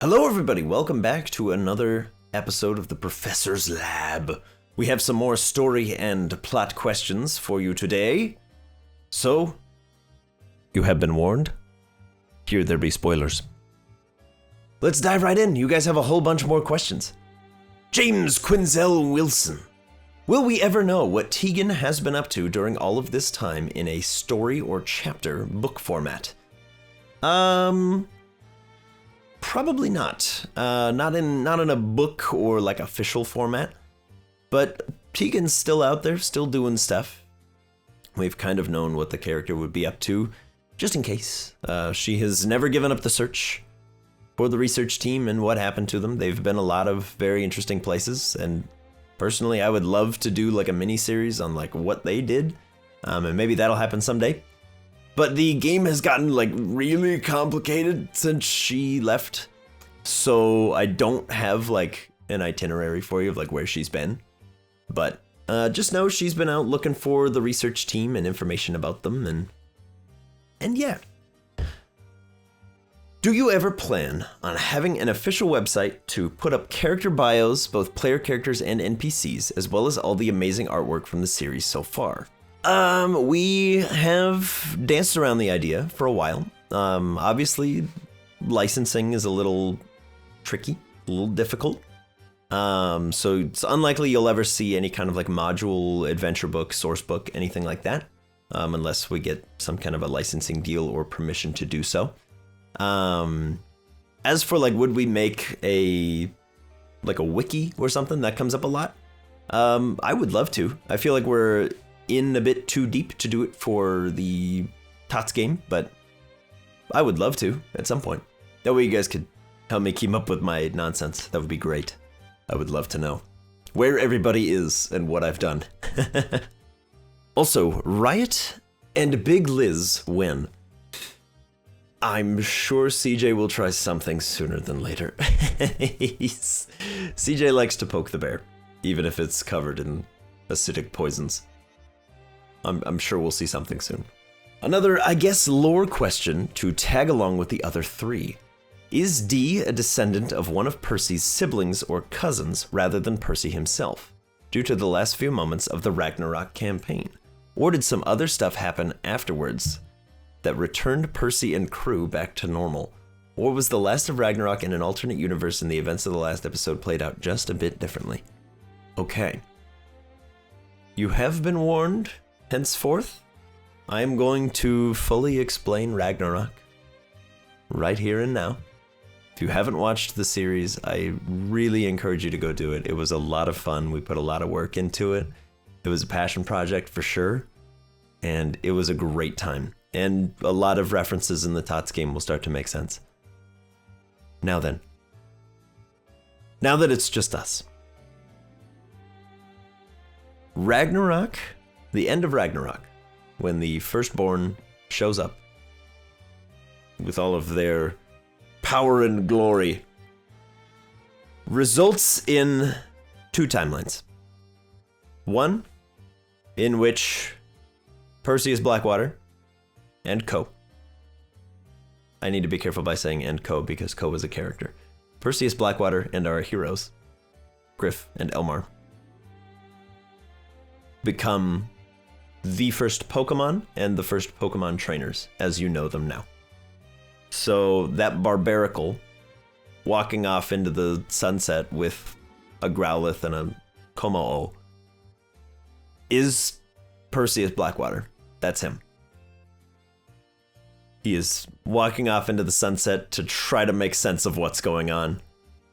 Hello everybody, welcome back to another episode of the Professor's Lab. We have some more story and plot questions for you today. So, you have been warned. Here there be spoilers. Let's dive right in. You guys have a whole bunch more questions. James Quinzel Wilson. Will we ever know what Tegan has been up to during all of this time in a story or chapter book format? Probably not. Not in a book or like official format. But Tegan's still out there, still doing stuff. We've kind of known what the character would be up to, just in case. She has never given up the search for the research team and what happened to them. They've been a lot of very interesting places, and personally, I would love to do like a mini-series on like what they did, and maybe that'll happen someday. But the game has gotten like really complicated since she left, so I don't have like an itinerary for you of like where she's been. But just know she's been out looking for the research team and information about them, and yeah. Do you ever plan on having an official website to put up character bios, both player characters and NPCs, as well as all the amazing artwork from the series so far? We have danced around the idea for a while. Obviously, licensing is a little tricky, a little difficult. So it's unlikely you'll ever see any kind of like module, adventure book, source book, anything like that, unless we get some kind of a licensing deal or permission to do so. As for like, would we make a wiki or something? That comes up a lot. I would love to. I feel like we're in a bit too deep to do it for the TOTS game, but I would love to at some point. That way you guys could help me keep up with my nonsense. That would be great. I would love to know where everybody is and what I've done. Also, Riot and Big Liz win. I'm sure CJ will try something sooner than later. CJ likes to poke the bear, even if it's covered in acidic poisons. I'm sure we'll see something soon. Another, I guess, lore question to tag along with the other three. Is Dee a descendant of one of Percy's siblings or cousins rather than Percy himself, due to the last few moments of the Ragnarok campaign? Or did some other stuff happen afterwards that returned Percy and crew back to normal? Or was the last of Ragnarok in an alternate universe and the events of the last episode played out just a bit differently? Okay. You have been warned. Henceforth, I am going to fully explain Ragnarok right here and now. If you haven't watched the series, I really encourage you to go do it. It was a lot of fun. We put a lot of work into it. It was a passion project for sure, and it was a great time. And a lot of references in the TOTS game will start to make sense. Now then. Now that it's just us. Ragnarok, the end of Ragnarok, when the Firstborn shows up with all of their power and glory, results in two timelines. One, in which Percy is Blackwater, and Co. I need to be careful by saying and Co because Co is a character. Percy is Blackwater and our heroes, Griff and Elmar, become the first Pokemon and the first Pokemon trainers as you know them now. So that Barbaracle walking off into the sunset with a Growlithe and a Kommo-o is Percy as Blackwater. That's him. He is walking off into the sunset to try to make sense of what's going on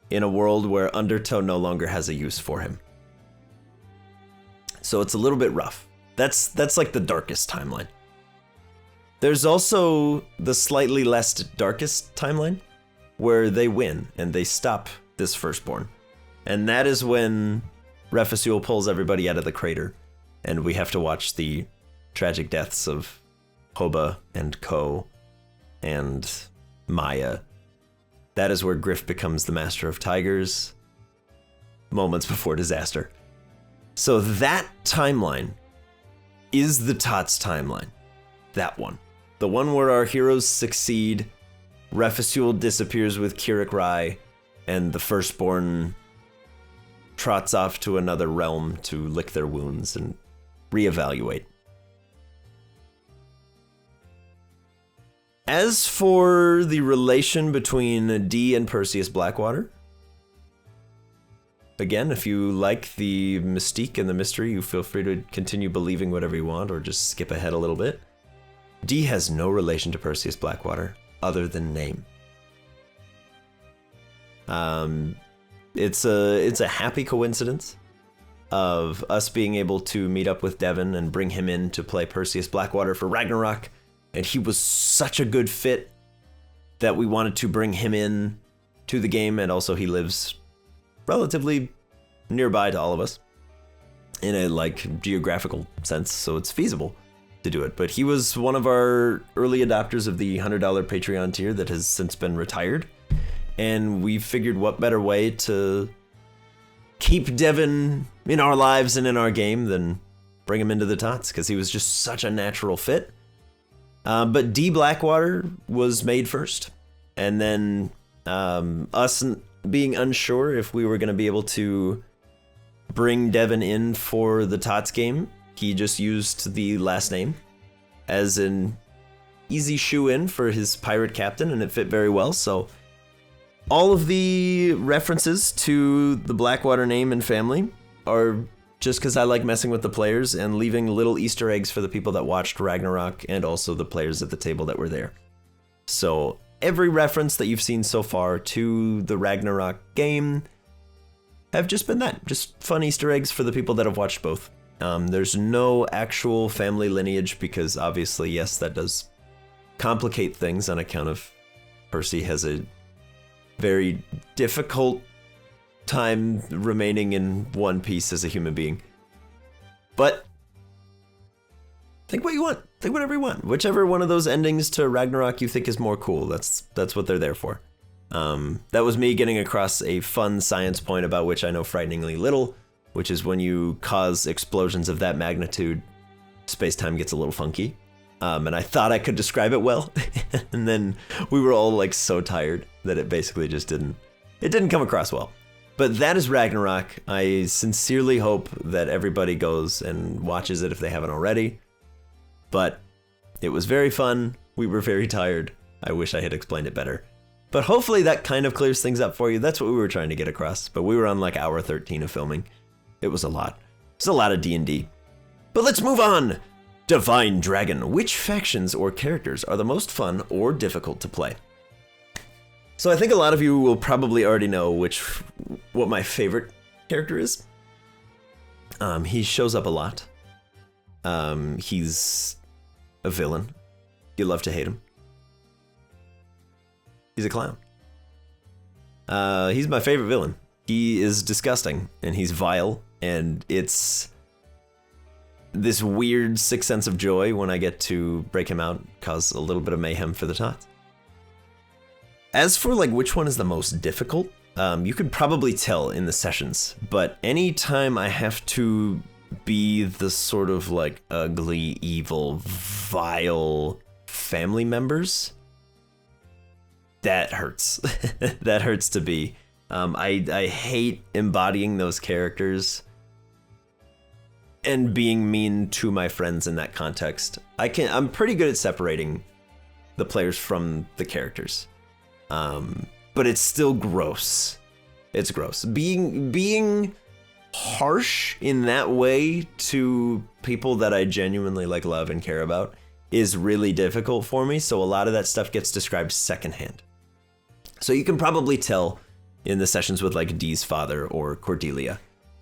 in a world where Undertow no longer has a use for him. So it's a little bit rough. That's like the darkest timeline. There's also the slightly less darkest timeline where they win and they stop this Firstborn. And that is when Refusul pulls everybody out of the crater and we have to watch the tragic deaths of Hoba and Ko and Maya. That is where Griff becomes the Master of Tigers moments before disaster. So that timeline is the TOTS timeline. That one. The one where our heroes succeed Refusul disappears with Kirik Rai, and the Firstborn trots off to another realm to lick their wounds and reevaluate. As for the relation between Dee and Perseus Blackwater, again, if you like the mystique and the mystery, you feel free to continue believing whatever you want or just skip ahead a little bit. Dee has no relation to Perseus Blackwater other than name. It's a happy coincidence of us being able to meet up with Devin and bring him in to play Perseus Blackwater for Ragnarok, and he was such a good fit that we wanted to bring him in to the game, and also he lives relatively nearby to all of us in a like geographical sense, so it's feasible to do it. But he was one of our early adopters of the $100 Patreon tier that has since been retired, and we figured what better way to keep Devin in our lives and in our game than bring him into the tots, because he was just such a natural fit. But D Blackwater was made first, and then us being unsure if we were going to be able to bring Devin in for the tots game, he just used the last name as an easy shoe-in for his pirate captain, and it fit very well. So all of the references to the Blackwater name and family are just because I like messing with the players and leaving little Easter eggs for the people that watched Ragnarok and also the players at the table that were there. So every reference that you've seen so far to the Ragnarok game have just been that, just fun Easter eggs for the people that have watched both. There's no actual family lineage because obviously, yes, that does complicate things on account of Percy has a very difficult time remaining in one piece as a human being. But think what you want. Think whatever you want. Whichever one of those endings to Ragnarok you think is more cool, that's what they're there for. That was me getting across a fun science point about which I know frighteningly little, which is when you cause explosions of that magnitude, space-time gets a little funky. And I thought I could describe it well, and then we were all like so tired that it basically just didn't come across well. But that is Ragnarok. I sincerely hope that everybody goes and watches it if they haven't already. But it was very fun. We were very tired. I wish I had explained it better. But hopefully that kind of clears things up for you. That's what we were trying to get across. But we were on like hour 13 of filming. It was a lot. It's a lot of D&D. But let's move on. Divine Dragon. Which factions or characters are the most fun or difficult to play? So I think a lot of you will probably already know what my favorite character is. He shows up a lot. He's a villain. You love to hate him. He's a clown. He's my favorite villain. He is disgusting, and he's vile, and it's this weird sixth sense of joy when I get to break him out, cause a little bit of mayhem for the tots. As for like which one is the most difficult, you could probably tell in the sessions, but anytime I have to be the sort of like ugly, evil, vile family members, that hurts. That hurts to be. I hate embodying those characters and being mean to my friends in that context. I'm pretty good at separating the players from the characters. But it's still gross. It's gross. Being harsh in that way to people that I genuinely like love and care about is really difficult for me, so a lot of that stuff gets described secondhand. So you can probably tell in the sessions with like Dee's father or Cordelia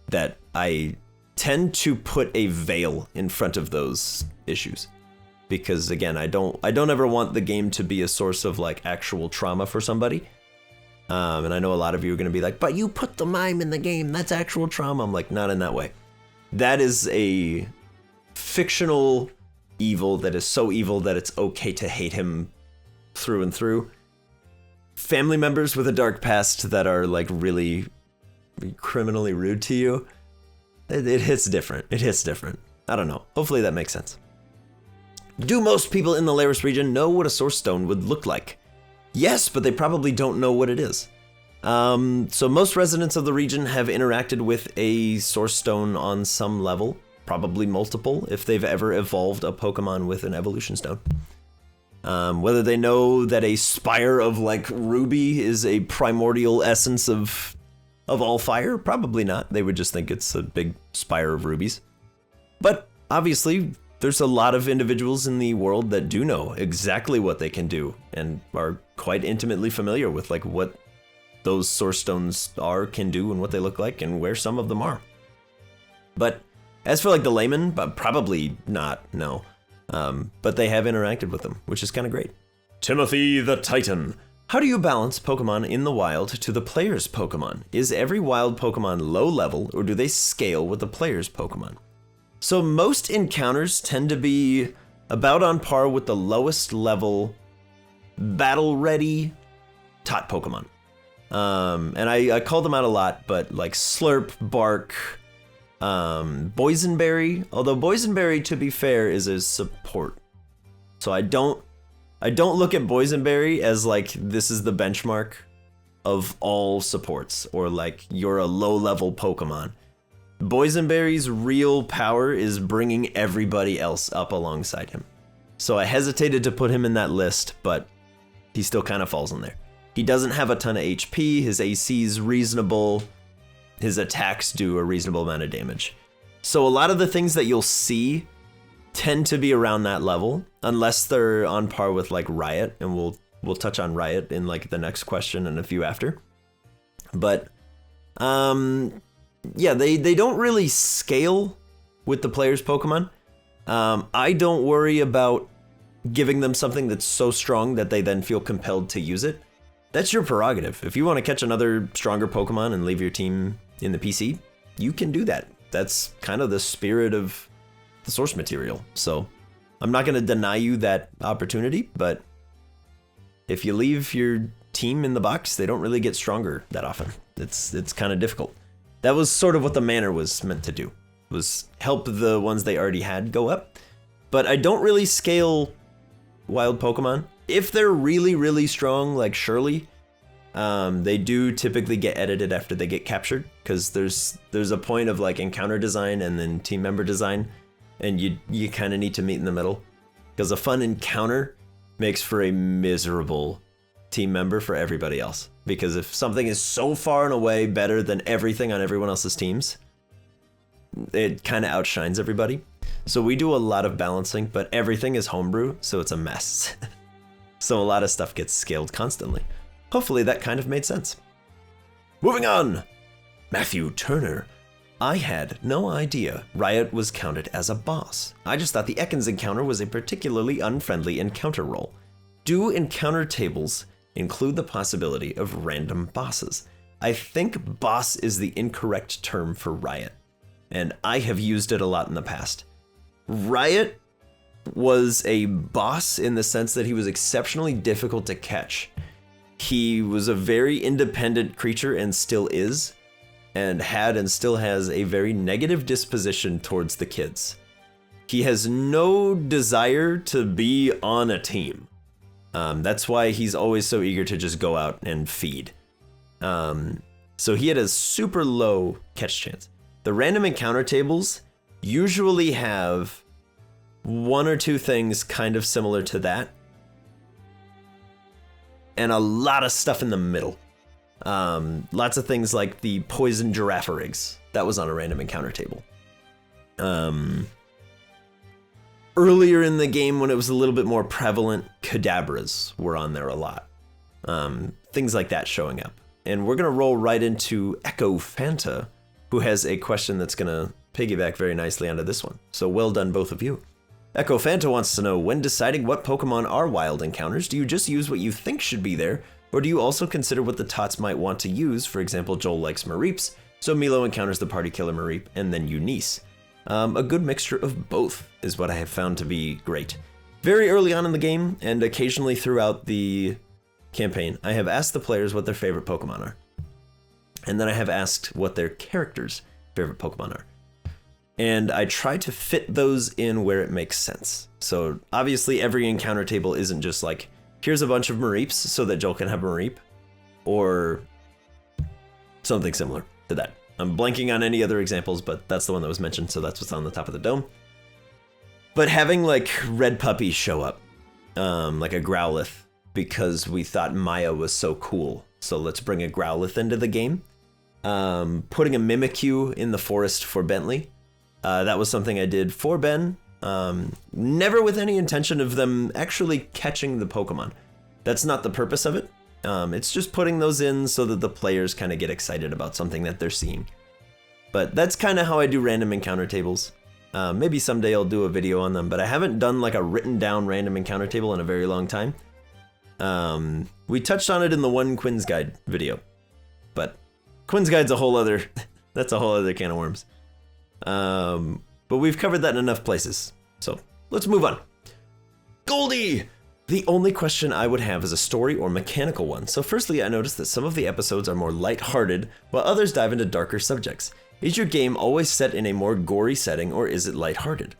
that I tend to put a veil in front of those issues. Because again, I don't ever want the game to be a source of like actual trauma for somebody. And I know a lot of you are going to be like, but you put the mime in the game, that's actual trauma. I'm like, not in that way. That is a fictional evil that is so evil that it's okay to hate him through and through. Family members with a dark past that are like really criminally rude to you, it hits different. It hits different. I don't know. Hopefully that makes sense. Do most people in the Laris region know what a source stone would look like? Yes, but they probably don't know what it is. So most residents of the region have interacted with a Source Stone on some level, probably multiple, if they've ever evolved a Pokemon with an Evolution Stone. Whether they know that a spire of like ruby is a primordial essence of all fire, probably not. They would just think it's a big spire of rubies. But obviously, there's a lot of individuals in the world that do know exactly what they can do and are quite intimately familiar with like what those Source Stones can do and what they look like and where some of them are. But as for like the layman, probably not, no. But they have interacted with them, which is kind of great. Timothy the Titan. How do you balance Pokemon in the wild to the player's Pokemon? Is every wild Pokemon low level, or do they scale with the player's Pokemon? So most encounters tend to be about on par with the lowest level battle-ready Tot Pokemon. And I call them out a lot, but like Slurp, Bark, Boysenberry, although Boysenberry, to be fair, is a support. So I don't look at Boysenberry as like this is the benchmark of all supports, or like you're a low-level Pokemon. Boysenberry's real power is bringing everybody else up alongside him. So I hesitated to put him in that list, but he still kind of falls in there. He doesn't have a ton of HP, his AC's reasonable, his attacks do a reasonable amount of damage. So a lot of the things that you'll see tend to be around that level, unless they're on par with like Riot, and we'll touch on Riot in like the next question and a few after. But yeah, they don't really scale with the player's Pokemon. I don't worry about giving them something that's so strong that they then feel compelled to use it. That's your prerogative. If you want to catch another stronger Pokemon and leave your team in the PC, you can do that. That's kind of the spirit of the source material. So I'm not going to deny you that opportunity, but if you leave your team in the box, they don't really get stronger that often. It's kind of difficult. That was sort of what the Manor was meant to do, was help the ones they already had go up. But I don't really scale wild Pokemon. If they're really, really strong, like Shirley, they do typically get edited after they get captured, because there's a point of like encounter design and then team member design, and you kind of need to meet in the middle, because a fun encounter makes for a miserable team member for everybody else. Because if something is so far and away better than everything on everyone else's teams, it kind of outshines everybody. So we do a lot of balancing, but everything is homebrew, so it's a mess. So a lot of stuff gets scaled constantly. Hopefully that kind of made sense. Moving on! Matthew Turner. I had no idea Riot was counted as a boss. I just thought the Ekans encounter was a particularly unfriendly encounter role. Do encounter tables include the possibility of random bosses? I think boss is the incorrect term for Riot, and I have used it a lot in the past. Riot was a boss in the sense that he was exceptionally difficult to catch. He was a very independent creature and still is, and had and still has a very negative disposition towards the kids. He has no desire to be on a team. That's why he's always so eager to just go out and feed. So he had a super low catch chance. The random encounter tables usually have one or two things kind of similar to that, and a lot of stuff in the middle. Lots of things like the poison Giraffarigs. That was on a random encounter table. Earlier in the game, when it was a little bit more prevalent, Kadabras were on there a lot. Things like that showing up. And we're going to roll right into Echo Fanta, who has a question that's going to piggyback very nicely onto this one. So well done, both of you. Echo Fanta wants to know, when deciding what Pokemon are wild encounters, do you just use what you think should be there, or do you also consider what the Tots might want to use? For example, Joel likes Mareeps, so Milo encounters the party killer Mareep, and then Eunice. A good mixture of both is what I have found to be great. Very early on in the game, and occasionally throughout the campaign, I have asked the players what their favorite Pokemon are. And then I have asked what their characters' favorite Pokemon are. And I try to fit those in where it makes sense. So obviously every encounter table isn't just like, here's a bunch of Mareeps so that Joel can have a Mareep, or something similar to that. I'm blanking on any other examples, but that's the one that was mentioned, so that's what's on the top of the dome. But having like red puppies show up, like a Growlithe, because we thought Maya was so cool, so let's bring a Growlithe into the game. Putting a Mimikyu in the forest for Bentley, that was something I did for Ben, never with any intention of them actually catching the Pokemon. That's not the purpose of it. It's just putting those in so that the players kind of get excited about something that they're seeing. But that's kind of how I do random encounter tables. Maybe someday I'll do a video on them, but I haven't done like a written down random encounter table in a very long time. We touched on it in the one Quinn's Guide video, but Quinn's Guide's a whole other, that's a whole other can of worms. But we've covered that in enough places, so let's move on. Goldie! The only question I would have is a story or mechanical one. So firstly, I noticed that some of the episodes are more lighthearted, while others dive into darker subjects. Is your game always set in a more gory setting, or is it lighthearted?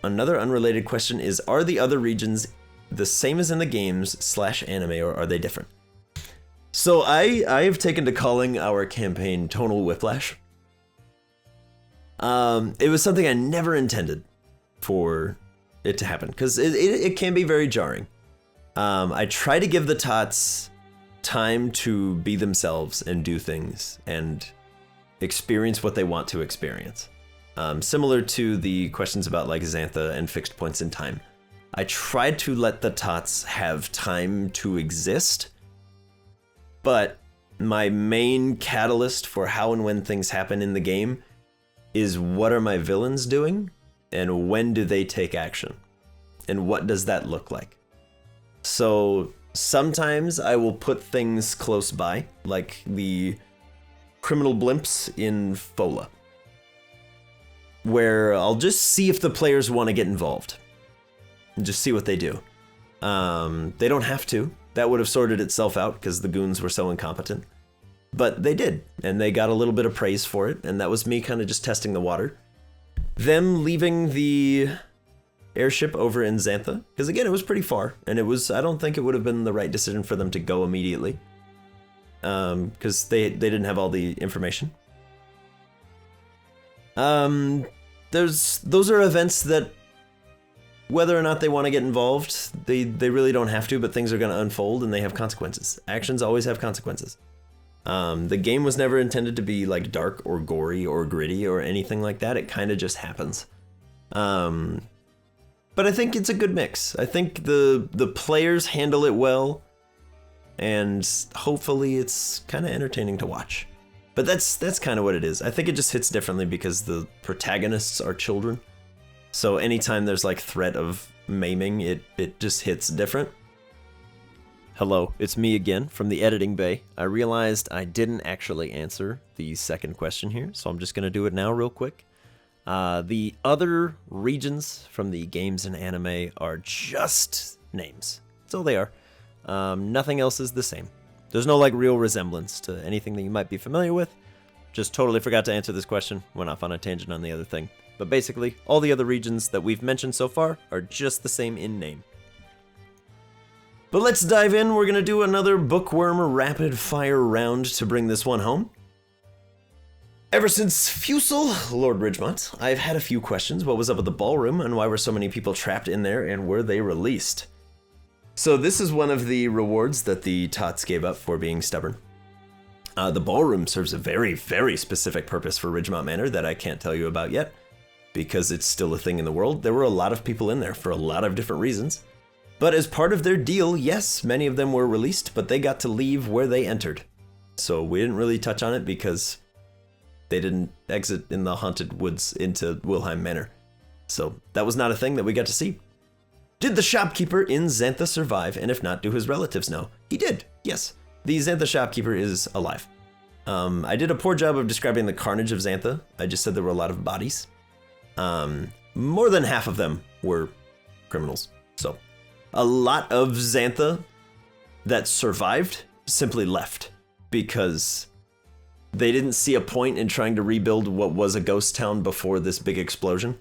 Another unrelated question is, are the other regions the same as in the games / anime, or are they different? So I have taken to calling our campaign Tonal Whiplash. It was something I never intended for it to happen, because it can be very jarring. I try to give the tots time to be themselves and do things and experience what they want to experience. Similar to the questions about like Xantha and fixed points in time. I tried to let the tots have time to exist, but my main catalyst for how and when things happen in the game is what are my villains doing and when do they take action and what does that look like. So sometimes I will put things close by, like the criminal blimps in Fola, where I'll just see if the players want to get involved and just see what they do. They don't have to. That would have sorted itself out because the goons were so incompetent. But they did, and they got a little bit of praise for it, and that was me kind of just testing the water. Them leaving the airship over in Xantha, because again, it was pretty far, and I don't think it would have been the right decision for them to go immediately, because they didn't have all the information. Those are events that, whether or not they want to get involved, they really don't have to, but things are going to unfold, and they have consequences. Actions always have consequences. The game was never intended to be like dark or gory or gritty or anything like that. It kind of just happens. But I think it's a good mix. I think the players handle it well, and hopefully it's kind of entertaining to watch. But that's kind of what it is. I think it just hits differently because the protagonists are children. So anytime there's like threat of maiming, it just hits different. Hello, it's me again from the editing bay. I realized I didn't actually answer the second question here, so I'm just going to do it now real quick. The other regions from the games and anime are just names. That's all they are. Nothing else is the same. There's no like real resemblance to anything that you might be familiar with. Just totally forgot to answer this question. Went off on a tangent on the other thing. But basically, all the other regions that we've mentioned so far are just the same in name. But let's dive in. We're going to do another bookworm rapid fire round to bring this one home. Ever since Fusel, Lord Ridgemont, I've had a few questions. What was up with the ballroom, and why were so many people trapped in there, and were they released? So this is one of the rewards that the tots gave up for being stubborn. The ballroom serves a very, very specific purpose for Ridgemont Manor that I can't tell you about yet, because it's still a thing in the world. There were a lot of people in there for a lot of different reasons. But as part of their deal, yes, many of them were released, but they got to leave where they entered. So we didn't really touch on it because they didn't exit in the haunted woods into Wilhelm Manor. So that was not a thing that we got to see. Did the shopkeeper in Xantha survive, and if not, do his relatives know? He did, yes. The Xantha shopkeeper is alive. I did a poor job of describing the carnage of Xantha. I just said there were a lot of bodies. More than half of them were criminals, so... A lot of Xantha that survived simply left because they didn't see a point in trying to rebuild what was a ghost town before this big explosion.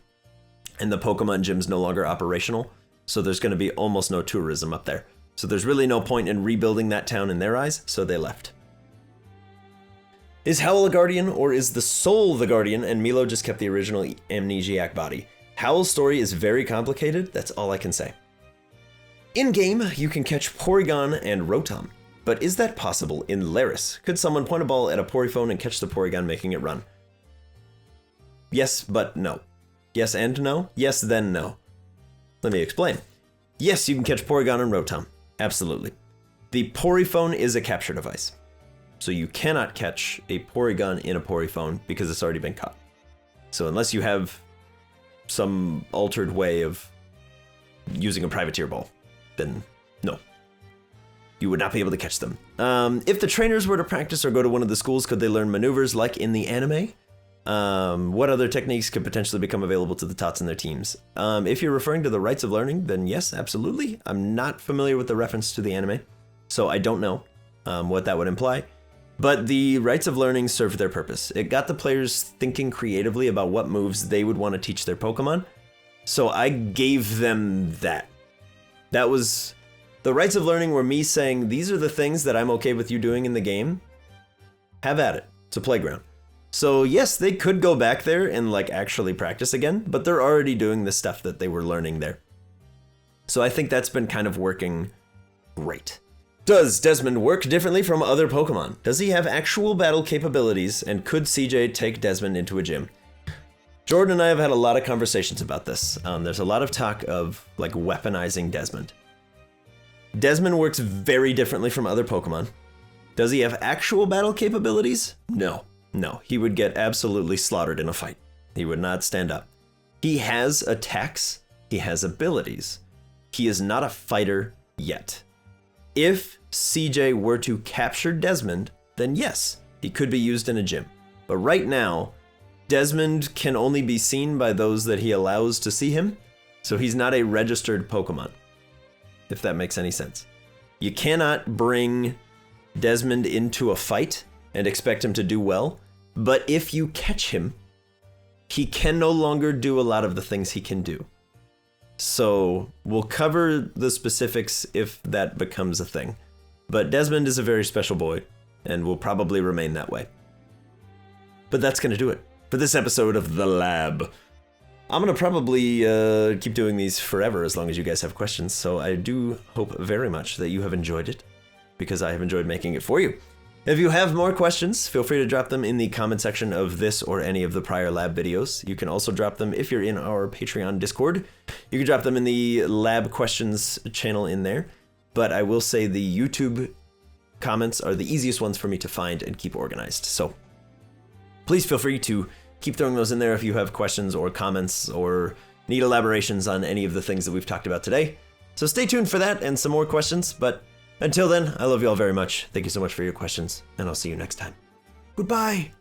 And the Pokemon gym's no longer operational, so there's going to be almost no tourism up there. So there's really no point in rebuilding that town in their eyes, so they left. Is Howl a guardian, or is the soul the guardian and Milo just kept the original amnesiac body? Howl's story is very complicated, that's all I can say. In-game, you can catch Porygon and Rotom, but is that possible in Laris? Could someone point a ball at a Poryphone and catch the Porygon, making it run? Yes, but no. Yes and no? Yes, then no. Let me explain. Yes, you can catch Porygon and Rotom. Absolutely. The Poryphone is a capture device. So you cannot catch a Porygon in a Poryphone because it's already been caught. So unless you have some altered way of using a privateer ball, then no. You would not be able to catch them. If the trainers were to practice or go to one of the schools, could they learn maneuvers like in the anime? What other techniques could potentially become available to the tots and their teams? If you're referring to the rites of learning, then yes, absolutely. I'm not familiar with the reference to the anime, so I don't know what that would imply. But the rites of learning served their purpose. It got the players thinking creatively about what moves they would want to teach their Pokemon. So I gave them that. That was... The rites of learning were me saying, these are the things that I'm okay with you doing in the game. Have at it. It's a playground. So yes, they could go back there and like actually practice again, but they're already doing the stuff that they were learning there. So I think that's been kind of working great. Does Desmond work differently from other Pokemon? Does he have actual battle capabilities, and could CJ take Desmond into a gym? Jordan and I have had a lot of conversations about this. There's a lot of talk of like weaponizing Desmond. Desmond works very differently from other Pokemon. Does he have actual battle capabilities? No. No, he would get absolutely slaughtered in a fight. He would not stand up. He has attacks. He has abilities. He is not a fighter yet. If CJ were to capture Desmond, then yes, he could be used in a gym. But right now, Desmond can only be seen by those that he allows to see him, so he's not a registered Pokemon, if that makes any sense. You cannot bring Desmond into a fight and expect him to do well, but if you catch him, he can no longer do a lot of the things he can do. So we'll cover the specifics if that becomes a thing. But Desmond is a very special boy and will probably remain that way. But that's going to do it for this episode of The Lab. I'm going to probably keep doing these forever as long as you guys have questions. So I do hope very much that you have enjoyed it, because I have enjoyed making it for you. If you have more questions, feel free to drop them in the comment section of this or any of the prior lab videos. You can also drop them if you're in our Patreon Discord. You can drop them in the lab questions channel in there. But I will say the YouTube comments are the easiest ones for me to find and keep organized. So please feel free to keep throwing those in there if you have questions or comments or need elaborations on any of the things that we've talked about today. So stay tuned for that and some more questions. But until then, I love you all very much. Thank you so much for your questions, and I'll see you next time. Goodbye!